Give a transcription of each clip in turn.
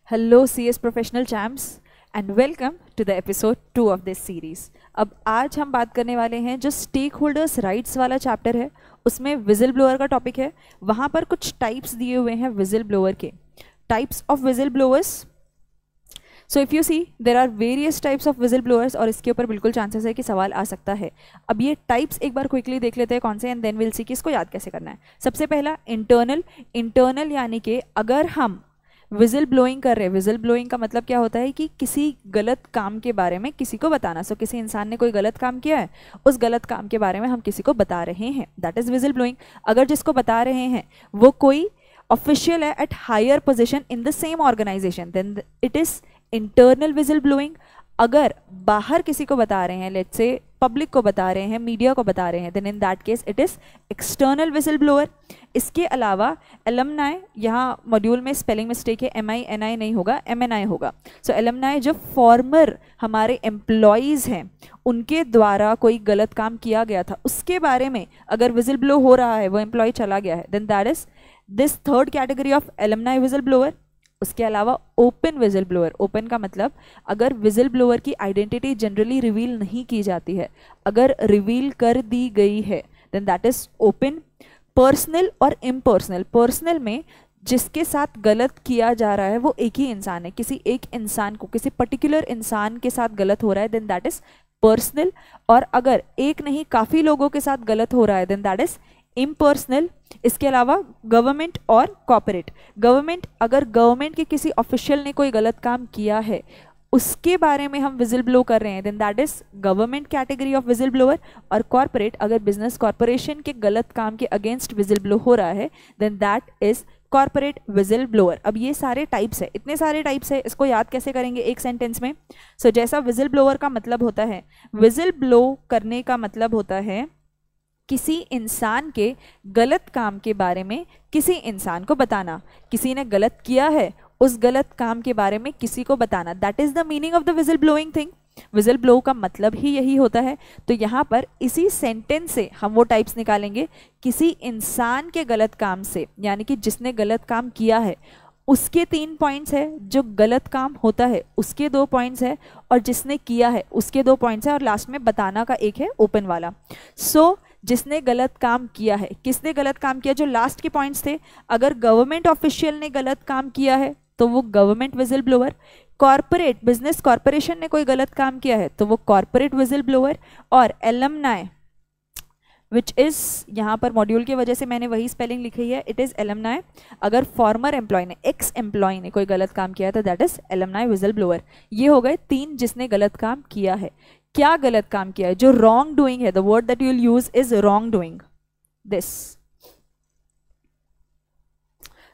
Hello CS Professional Champs and welcome to the episode 2 of this series। अब आज हम बात करने वाले हैं जो स्टेक होल्डर्स राइट्स वाला चैप्टर है, उसमें विजिल ब्लोअर का टॉपिक है। वहाँ पर कुछ टाइप्स दिए हुए हैं विजिल ब्लोअर के, types of whistle blowers. So if you see there are various types of whistle blowers और इसके ऊपर बिल्कुल चांसेस है कि सवाल आ सकता है। अब ये टाइप्स एक बार क्विकली देख लेते हैं कौन से, एंड देन विल सी कि इसको याद कैसे करना है। सबसे पहला इंटरनल यानी कि अगर हम विजिल ब्लोइंग कर रहे हैं, विजिल ब्लोइंग का मतलब क्या होता है कि किसी गलत काम के बारे में किसी को बताना। सो किसी इंसान ने कोई गलत काम किया है, उस गलत काम के बारे में हम किसी को बता रहे हैं, दैट इज विजिल ब्लोइंग। अगर जिसको बता रहे हैं वो कोई ऑफिशियल है at higher position in the same organization, then it is internal whistle blowing. अगर बाहर किसी को बता रहे हैं, लेट्स से पब्लिक को बता रहे हैं, मीडिया को बता रहे हैं, then in that case it is external whistle blower. इसके अलावा एलमनाई, यहाँ मॉड्यूल में स्पेलिंग मिस्टेक है, MINI नहीं होगा, MNI होगा। सो एलमनाई जो फॉर्मर हमारे एम्प्लॉयज़ हैं उनके द्वारा कोई गलत काम किया गया था उसके बारे में अगर विजिल ब्लो हो रहा है, वो एम्प्लॉय चला गया है, then that is this third category of alumni whistle blower. उसके अलावा ओपन विजिल ब्लोअर, ओपन का मतलब अगर विजिल ब्लोअर की आइडेंटिटी जनरली रिवील नहीं की जाती है, अगर रिवील कर दी गई है, then that is open. Personal और इम्पर्सनल, पर्सनल में जिसके साथ गलत किया जा रहा है वो एक ही इंसान है, किसी एक इंसान को, किसी पर्टिकुलर इंसान के साथ गलत हो रहा है, देन दैट इज पर्सनल। और अगर एक नहीं काफ़ी लोगों के साथ गलत हो रहा है, देन दैट इज इम्पर्सनल। इसके अलावा गवर्नमेंट और कॉर्पोरेट, गवर्नमेंट, अगर गवर्नमेंट के किसी ऑफिशियल ने कोई गलत काम किया है उसके बारे में हम विजिल ब्लो कर रहे हैं, then that is government category of whistle blower. और कॉर्पोरेट, अगर बिजनेस कॉर्पोरेशन के गलत काम के अगेंस्ट विजिल ब्लो हो रहा है, then that is corporate whistle blower. अब ये सारे टाइप्स है, इतने सारे टाइप्स है, इसको याद कैसे करेंगे एक सेंटेंस में। सो जैसा विजिल ब्लोअर का मतलब होता है, विजिल ब्लो करने का मतलब होता है किसी इंसान के गलत काम के बारे में किसी इंसान को बताना, किसी ने गलत किया है उस गलत काम के बारे में किसी को बताना, that is the meaning of the vigil blowing thing. Vigil blow का मतलब ही यही होता है। तो यहाँ पर इसी सेंटेंस से हम वो टाइप्स निकालेंगे, किसी इंसान के गलत काम से, यानी कि जिसने गलत काम किया है उसके 3 पॉइंट्स है, जो गलत काम होता है उसके 2 पॉइंट्स है, और जिसने किया है उसके 2 पॉइंट्स है, और लास्ट में बताना का एक है ओपन वाला। सो जिसने गलत काम किया है, किसने गलत काम किया, जो लास्ट के पॉइंट्स थे, अगर गवर्नमेंट ऑफिशियल ने गलत काम किया है तो वो government vigil blower. Corporate, business corporation ने कोई गलत काम किया है तो वो कॉर्पोरेट विजिल ब्लोअर। और एलमनाई विच इज, यहाँ पर मॉड्यूल की वजह से मैंने वही स्पेलिंग लिखी है, इट इज एलमनाई। अगर फॉर्मर एम्प्लॉय ने, एक्स एम्प्लॉय ने कोई गलत काम किया है तो that is alumni whistle blower. ये हो गए 3 जिसने गलत काम किया है। क्या गलत काम किया है, जो रॉन्ग डूइंग है, the word that you will use is wrong doing. This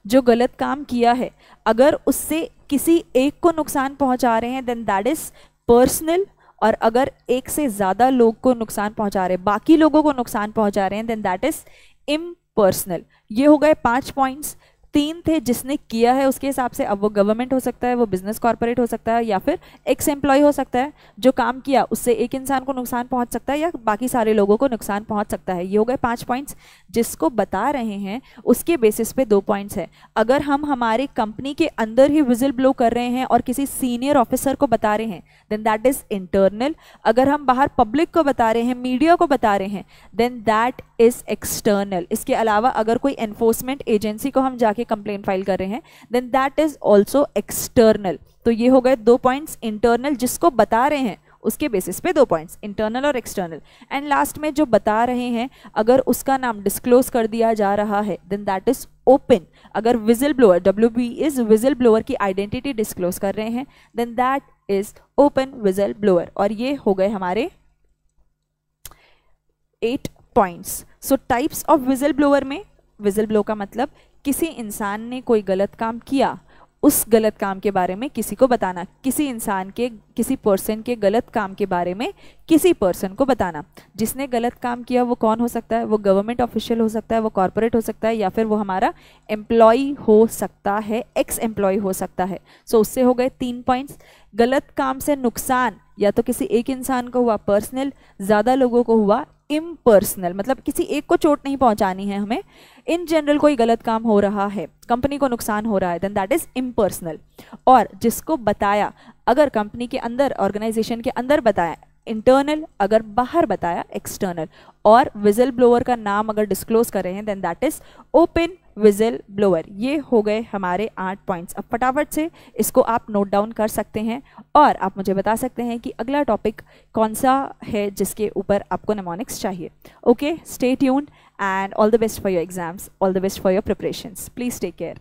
जो गलत काम किया है, अगर उससे किसी एक को नुकसान पहुंचा रहे हैं, देन दैट इज पर्सनल। और अगर एक से ज्यादा लोग को नुकसान पहुंचा रहे हैं, बाकी लोगों को नुकसान पहुंचा रहे हैं, देन दैट इज इम्पर्सनल। ये हो गए 5 पॉइंट्स। 3 थे जिसने किया है उसके हिसाब से, अब वो गवर्नमेंट हो सकता है, वो बिजनेस कॉर्पोरेट हो सकता है, या फिर एक्स एम्प्लॉय हो सकता है। जो काम किया उससे एक इंसान को नुकसान पहुंच सकता है या बाकी सारे लोगों को नुकसान पहुंच सकता है। ये हो गए 5 पॉइंट्स। जिसको बता रहे हैं उसके बेसिस पे 2 पॉइंट्स है। अगर हम हमारे कंपनी के अंदर ही विजिल ब्लो कर रहे हैं और किसी सीनियर ऑफिसर को बता रहे हैं, देन दैट इज इंटरनल। अगर हम बाहर पब्लिक को बता रहे हैं, मीडिया को बता रहे हैं, देन दैट इज एक्सटर्नल। इसके अलावा अगर कोई एनफोर्समेंट एजेंसी को हम जाके कंप्लेंट फाइल कर रहे हैं, then that is also external. तो ये हो गए 2 पॉइंट्स, इंटरनल जिसको बता रहे हैं उसके बेसिस पे 2 पॉइंट्स, इंटरनल और एक्सटर्नल। एंड लास्ट में जो बता रहे हैं, अगर उसका नाम डिस्क्लोज कर दिया जा रहा है, देन दैट इज ओपन। अगर whistle blower, WB is whistle blower की आइडेंटिटी डिस्क्लोज कर रहे हैं, then that is open whistle blower. और ये हो गए हमारे 8 points. So types of whistle blower में, विजिल ब्लो का मतलब किसी इंसान ने कोई गलत काम किया, उस गलत काम के बारे में किसी को बताना, किसी इंसान के, किसी पर्सन के गलत काम के बारे में किसी पर्सन को बताना। जिसने गलत काम किया वो कौन हो सकता है, वो गवर्नमेंट ऑफिशियल हो सकता है, वो कॉर्पोरेट हो सकता है, या फिर वो हमारा एम्प्लॉय हो सकता है, एक्स एम्प्लॉय हो सकता है। सो उससे हो गए 3 पॉइंट्स। गलत काम से नुकसान या तो किसी एक इंसान को हुआ पर्सनल, ज़्यादा लोगों को हुआ इम्पर्सनल, मतलब किसी एक को चोट नहीं पहुंचानी है हमें, इन जनरल कोई गलत काम हो रहा है, कंपनी को नुकसान हो रहा है, देन दैट इज इम्पर्सनल। और जिसको बताया, अगर कंपनी के अंदर, ऑर्गेनाइजेशन के अंदर बताया इंटरनल, अगर बाहर बताया एक्सटर्नल, और विजल ब्लोअर का नाम अगर डिस्क्लोज कर रहे हैं then that is open whistle blower. ये हो गए हमारे 8 पॉइंट्स। अब फटाफट से इसको आप नोट डाउन कर सकते हैं और आप मुझे बता सकते हैं कि अगला टॉपिक कौन सा है जिसके ऊपर आपको निमोनिक्स चाहिए। Okay, stay tuned and all the best for your exams, all the best for your preparations. Please take care.